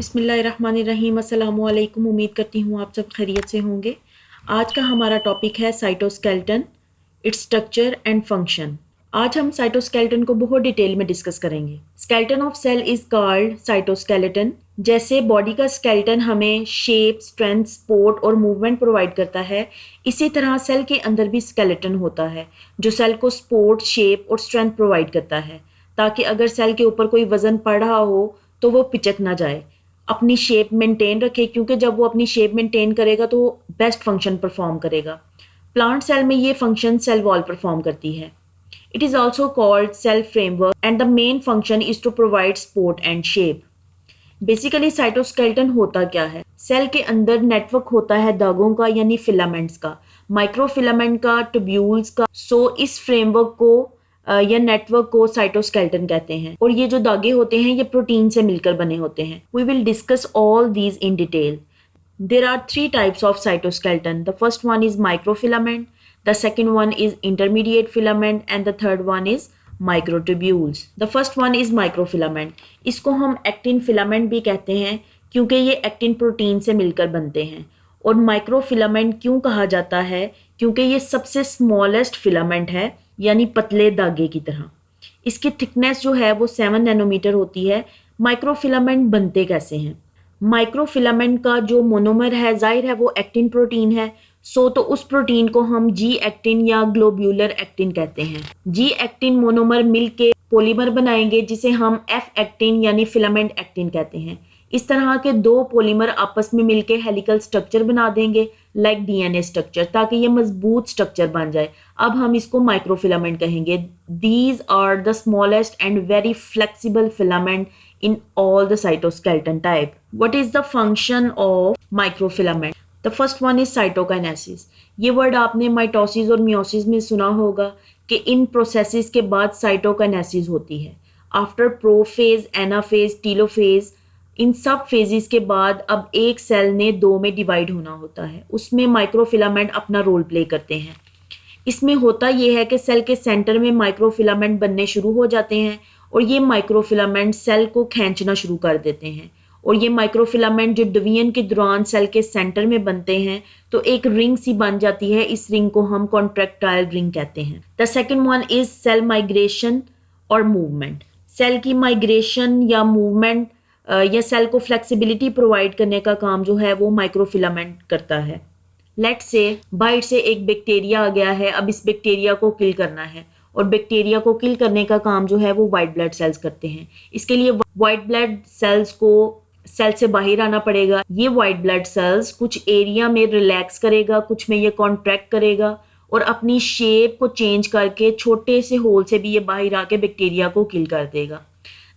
बिस्मिल्लाहिर्रहमानिर्रहीम। अस्सलामु अलैकुम। उम्मीद करती हूँ आप सब खैरियत से होंगे। आज का हमारा टॉपिक है cytoskeleton, its structure and function. आज हम साइटोस्केलेटन को बहुत डिटेल में डिस्कस करेंगे। Skeleton of cell is called cytoskeleton. जैसे बॉडी का स्केलेटन हमें शेप, स्ट्रेंथ, सपोर्ट और मूवमेंट प्रोवाइड करता है, इसी तरह सेल के अंदर भी स्केलेटन होता है जो सेल को सपोर्ट, शेप और स्ट्रेंथ प्रोवाइड करता है, ताकि अगर सेल के ऊपर कोई वजन पड़ रहा हो तो वो पिचक ना जाए, अपनी शेप मेंटेन रखे, क्योंकि जब वो अपनी शेप मेंटेन करेगा तो बेस्ट फंक्शन परफॉर्म करेगा। प्लांट सेल में ये फंक्शन सेल वॉल परफॉर्म करती है। It is also called cell framework and the main function is to provide support and shape. Basically cytoskeleton होता क्या है? सेल के अंदर नेटवर्क होता है धागों का, यानी फिलामेंट्स का, माइक्रोफिलामेंट का, ट्यूब्यूल्स का। इस फ्रेमवर्क को या नेटवर्क को साइटोस्केलेटन कहते हैं, और ये जो धागे होते हैं ये प्रोटीन से मिलकर बने होते हैं। We will discuss all these in detail. There are three types of cytoskeleton. The first one is microfilament, the second one is intermediate filament, and the third one is microtubules. The first one is microfilament. इसको हम actin filament भी कहते हैं क्योंकि ये actin protein से मिलकर बनते हैं। और माइक्रोफिलामेंट क्यों कहा जाता है? क्योंकि ये सबसे स्मॉलेस्ट फिलामेंट है, यानी पतले धागे की तरह। इसकी थिकनेस जो है वो 7 नैनोमीटर होती है। माइक्रोफिलामेंट बनते कैसे हैं? माइक्रोफिलामेंट का जो मोनोमर है, जाहिर है वो एक्टिन प्रोटीन है। तो उस प्रोटीन को हम जी एक्टिन या ग्लोब्यूलर एक्टिन कहते हैं। जी एक्टिन मोनोमर मिलके पॉलीमर बनाएंगे जिसे हम एफ एक्टिन यानी फिलामेंट एक्टिन कहते हैं। इस तरह के दो पॉलीमर आपस में मिलके हेलिकल स्ट्रक्चर बना देंगे, लाइक डीएनए स्ट्रक्चर, ताकि ये मजबूत स्ट्रक्चर बन जाए। अब हम इसको माइक्रोफिलामेंट कहेंगे। These are the smallest and very flexible filament in all the cytoskeleton type. What is the function of microfilament? The first one is cytokinesis. ये वर्ड आपने माइटोसिस और मियोसिस में सुना होगा कि इन प्रोसेसेस के बाद साइटोकाइनेसिस होती है। आफ्टर प्रोफेज, एनाफेज, टीलोफेज, इन सब फेजेस के बाद अब एक सेल ने दो में डिवाइड होना होता है। उसमें माइक्रोफिलामेंट अपना रोल प्ले करते हैं। इसमें होता यह है कि सेल के सेंटर में माइक्रोफिलामेंट बनने शुरू हो जाते हैं और ये माइक्रोफिलामेंट सेल को खींचना शुरू कर देते हैं। और ये माइक्रोफिलामेंट जो डिवीजन के दौरान सेल के सेंटर में बनते हैं तो एक रिंग सी बन जाती है। इस रिंग को हम कॉन्ट्रैक्टाइल रिंग कहते हैं। The second one is cell migration और मूवमेंट। सेल की माइग्रेशन या मूवमेंट या सेल को फ्लेक्सिबिलिटी प्रोवाइड करने का काम जो है वो माइक्रोफिलामेंट करता है। लेट्स से बाइट से एक बैक्टीरिया आ गया है, अब इस बैक्टीरिया को किल करना है, और बैक्टीरिया को किल करने का काम जो है वो वाइट ब्लड सेल्स करते हैं। इसके लिए वाइट ब्लड सेल्स को सेल से बाहर आना पड़ेगा। ये वाइट ब्लड सेल्स कुछ एरिया में रिलैक्स करेगा, कुछ में ये कॉन्ट्रैक्ट करेगा और अपनी शेप को चेंज करके छोटे से होल से भी ये बाहर आके बैक्टीरिया को किल कर देगा।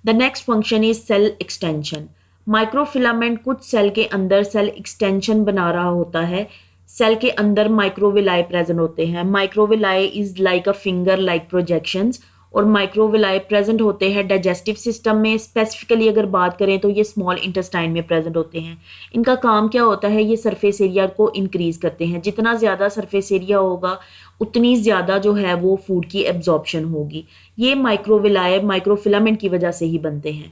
The next function is cell extension. Microfilament कुछ सेल के अंदर सेल एक्सटेंशन बना रहा होता है। सेल के अंदर माइक्रोविलाई प्रेजेंट होते हैं। Microvilli is like a finger like projections, और माइक्रोविलाई प्रेजेंट होते हैं डाइजेस्टिव सिस्टम में। स्पेसिफिकली अगर बात करें तो ये स्मॉल इंटेस्टाइन में प्रेजेंट होते हैं। इनका काम क्या होता है? ये सरफेस एरिया को इंक्रीज करते हैं। जितना ज़्यादा सरफेस एरिया होगा उतनी ज़्यादा जो है वो फूड की एब्जॉर्प्शन होगी। ये माइक्रोविलाई माइक्रोफिलामेंट की वजह से ही बनते हैं।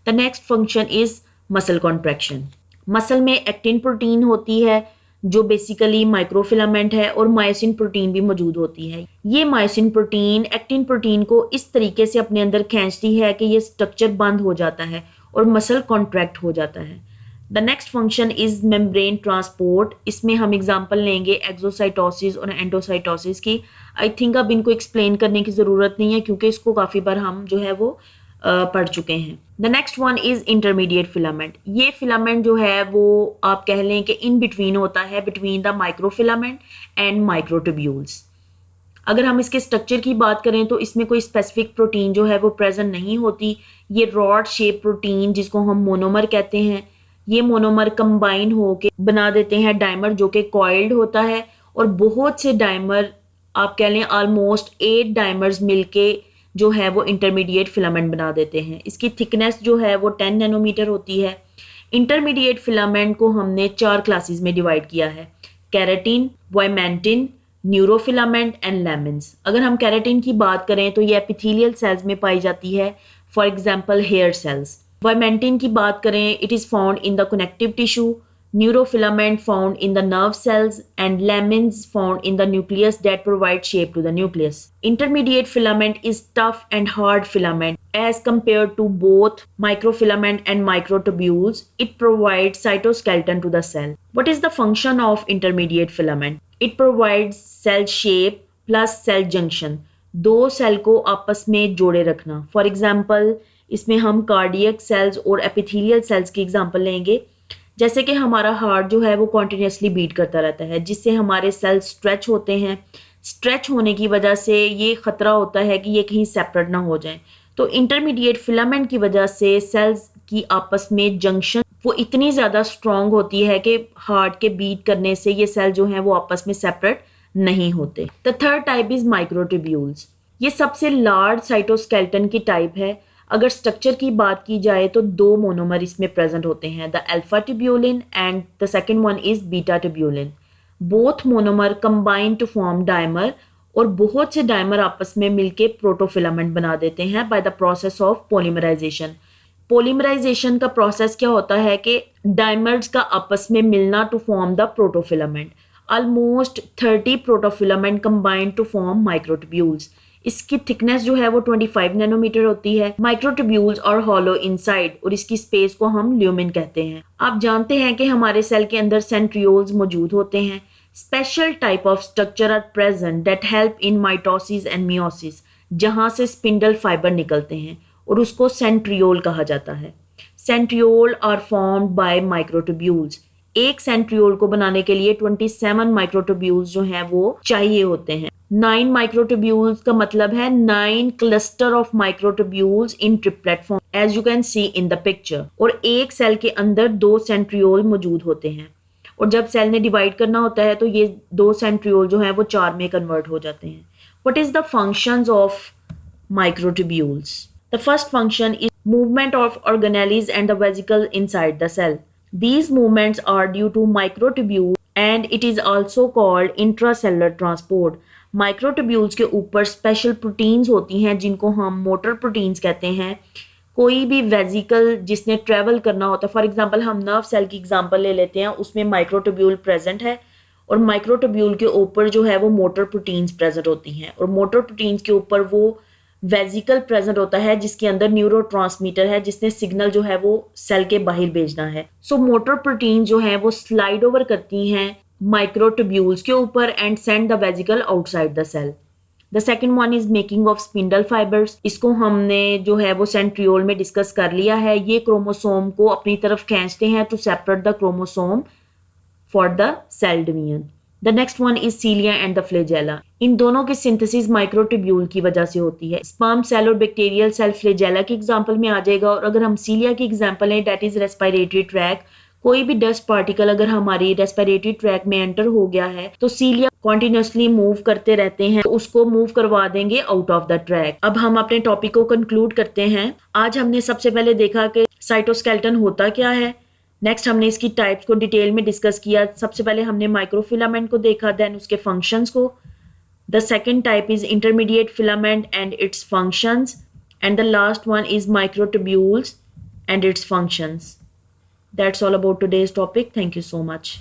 The next function is muscle contraction. Muscle में एक्टिन प्रोटीन होती है जो बेसिकली माइक्रोफिलामेंट है, और मायोसिन प्रोटीन भी मौजूद होती है। ये मायोसिन प्रोटीन एक्टिन प्रोटीन को इस तरीके से अपने अंदर खींचती है कि ये स्ट्रक्चर बंद हो जाता है और मसल कॉन्ट्रैक्ट हो जाता है। The next function is membrane transport. इसमें हम एग्जांपल लेंगे एक्सोसाइटोसिस और एंडोसाइटोसिस की। आई थिंक अब इनको एक्सप्लेन करने की ज़रूरत नहीं है क्योंकि इसको काफ़ी बार हम जो है वो पढ़ चुके हैं। The next one is intermediate filament. ये फिलामेंट जो है वो आप कह लें कि इन बिटवीन होता है, between the microfilament and microtubules. अगर हम इसके स्ट्रक्चर की बात करें तो इसमें कोई स्पेसिफिक प्रोटीन जो है वो प्रेजेंट नहीं होती। ये रॉड शेप प्रोटीन जिसको हम मोनोमर कहते हैं, ये मोनोमर कंबाइन होके बना देते हैं डायमर जो कि कॉइल्ड होता है, और बहुत से डायमर आप कह लें ऑलमोस्ट 8 डायमर्स मिलके जो है वो इंटरमीडिएट फिलामेंट बना देते हैं। इसकी थिकनेस जो है वो 10 नैनोमीटर होती है। इंटरमीडिएट फिलामेंट को हमने 4 क्लासेस में डिवाइड किया है: keratin, vimentin, neurofilament and lamins. अगर हम कैराटिन की बात करें तो ये एपिथेलियल सेल्स में पाई जाती है, for example hair cells. Vimentin की बात करें, it is found in the connective tissue, neurofilament found in the nerve cells, and lamins found in the nucleus that provide shape to the nucleus. Intermediate filament is tough and hard filament as compared to both microfilament and microtubules. It provides cytoskeleton to the cell. What is the function of intermediate filament? It provides cell shape plus cell junction. दो cell को आपस में जोड़े रखना. For example इसमें हम cardiac sales और epithelial cells की एग्जाम्पल लेंगे. जैसे कि हमारा हार्ट जो है वो कॉन्टिन्यूसली बीट करता रहता है, जिससे हमारे सेल्स स्ट्रेच होते हैं. स्ट्रेच होने की वजह से ये ख़तरा होता है कि ये कहीं सेपरेट ना हो जाए. तो इंटरमीडिएट फिलामेंट की वजह से सेल्स की आपस में जंक्शन वो इतनी ज़्यादा स्ट्रॉन्ग होती है कि हार्ट के बीट करने से ये सेल जो हैं वो आपस में सेपरेट नहीं होते. The third type is microtubules. ये सबसे लार्ज साइटोस्केलेटन की टाइप है. अगर स्ट्रक्चर की बात की जाए तो दो मोनोमर इसमें प्रेजेंट होते हैं, the alpha tubulin and the second one is beta tubulin. Both monomer combine to form dimer, और बहुत से डायमर आपस में मिलके प्रोटोफिलामेंट बना देते हैं by the process of polymerization. Polymerization का प्रोसेस क्या होता है कि डायमर्स का आपस में मिलना to form the protofilament. Almost 30 protofilament combine to form microtubules. इसकी थिकनेस जो है वो 25 नैनोमीटर होती है. माइक्रोट्यूब्यूल्स और हॉलो इनसाइड, और इसकी स्पेस को हम ल्यूमिन कहते हैं. आप जानते हैं कि हमारे सेल के अंदर सेंट्रियोल्स मौजूद होते हैं. Special type of structure are present that help in mitosis and meiosis, जहां से स्पिंडल फाइबर निकलते हैं और उसको सेंट्रियोल कहा जाता है. Centriole are formed by microtubules. एक सेंट्रियोल को बनाने के लिए 27 माइक्रोट्यूब्यूल्स जो हैं वो चाहिए होते हैं. 9 माइक्रोट्यूब्यूल्स का मतलब है 9 cluster of microtubules in triplet form, as you can see in the picture. और एक सेल के अंदर 2 सेंट्रियोल मौजूद होते हैं, और जब सेल ने डिवाइड करना होता है तो ये 2 सेंट्रियोल जो है वो 4 में कन्वर्ट हो जाते हैं. What is the functions of microtubules? The first function is movement of organelles and the vesicle inside the cell. These movements are due to microtubules and it is also called intracellular transport. Microtubules के ऊपर special proteins होती हैं जिनको हम motor proteins कहते हैं. कोई भी वेजिकल जिसने ट्रेवल करना होता है, फॉर एग्जांपल हम नर्व सेल की एग्जांपल ले लेते हैं, उसमें माइक्रोट्यूब्यूल प्रेजेंट है और माइक्रोट्यूब्यूल के ऊपर जो है वो मोटर प्रोटीन्स प्रेजेंट होती हैं, और मोटर प्रोटीन्स के ऊपर वो वेजिकल प्रेजेंट होता है जिसके अंदर न्यूरोट्रांसमीटर है जिसने सिग्नल जो है वो सेल के बाहर भेजना है. सो मोटर प्रोटीन जो है वो स्लाइड ओवर करती हैं माइक्रोट्यूब्यूल्स के ऊपर and send the vesicle outside the cell. The second one is making of spindle fibres. इसको हमने जो है वो सेंट्रियोल में डिस्कस कर लिया है. ये क्रोमोसोम को अपनी तरफ खींचते हैं to separate the chromosome for the cell division. The next one is cilia and the flagella. इन दोनों की सिंथेसिस माइक्रोट्यूब्यूल की वजह से होती है. स्पर्म सेल और बैक्टीरियल सेल फ्लेजेला की एग्जांपल में आ जाएगा, और अगर हम सीलिया की एग्जांपल है दैट इज रेस्पिरेटरी ट्रैक. कोई भी डस्ट पार्टिकल अगर हमारी रेस्पिरेटरी ट्रैक में एंटर हो गया है तो सीलिया कॉन्टिन्यूसली मूव करते रहते हैं, तो उसको मूव करवा देंगे आउट ऑफ द ट्रैक. अब हम अपने टॉपिक को कंक्लूड करते हैं. आज हमने सबसे पहले देखा कि साइटोस्केलेटन होता क्या है. नेक्स्ट हमने इसकी टाइप्स को डिटेल में डिस्कस किया. सबसे पहले हमने माइक्रोफिलामेंट को देखा, देन उसके फंक्शंस को. The second type is intermediate filament and it's functions, and the last one is microtubules and it's functions. That's all about today's topic. Thank you so much.